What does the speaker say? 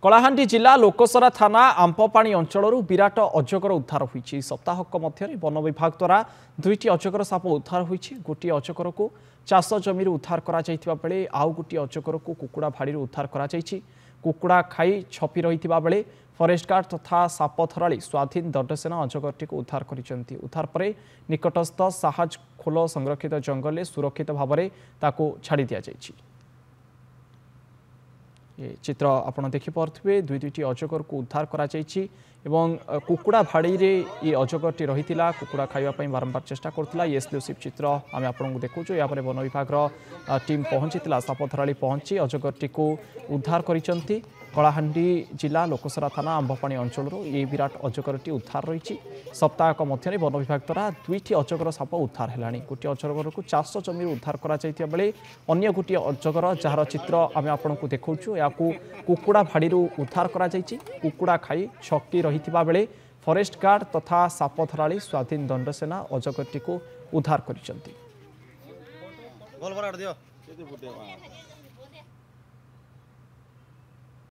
कलाहांडी जिला लोकसरा थाना आंपपाणी अंचल विराट अजगर उद्धार होती सप्ताहक मध्य वन विभाग द्वारा दुईटी अजगर साप उद्धार होती गोटे अजगर को चाष जमी उद्धार करे आउ गोटे अजगर को कुकुड़ा भाड़ी उद्धार कुकुड़ा खाई छपी रही बेले फरेस्ट गार्ड तथा साप धराली स्वाधीन दंडसेना अजगरटी को उद्धार कर उद्धार पर निकटस्थ साहाज खोल संरक्षित जंगल सुरक्षित भाव में छाड़ी दि जाइए। ये चित्र आपण देखिपे दुईटी अजगर को उद्धार करा कुकुड़ा भाड़ी रे ये अजगरटी रही कुकुड़ा खावाई बारंबार चेष्टा करता एक्सक्लूसिव चित्र आम आपको देखु यापर वन विभाग टीम पहुंची साप धराली पहुंची अजगरटी को उद्धार कर कलाहांडी जिला लोकसरा थाना आंबपाणी अंचल ये विराट अजगरटी उद्धार रही सप्ताहक मध्य वन विभाग द्वारा दुईटी अजगर साप उद्धार है गोटे अजगर को चाष जमी उद्धार कर अन्य गोटे अजगर जार चित्र आम आपको देखु या कुकुड़ा भाड़ी उद्धार कुकुड़ा खाई छकी रही बेले फरेस्ट गार्ड तथा साप धराली स्वाधीन दंडसेना अजगरटी को उद्धार कर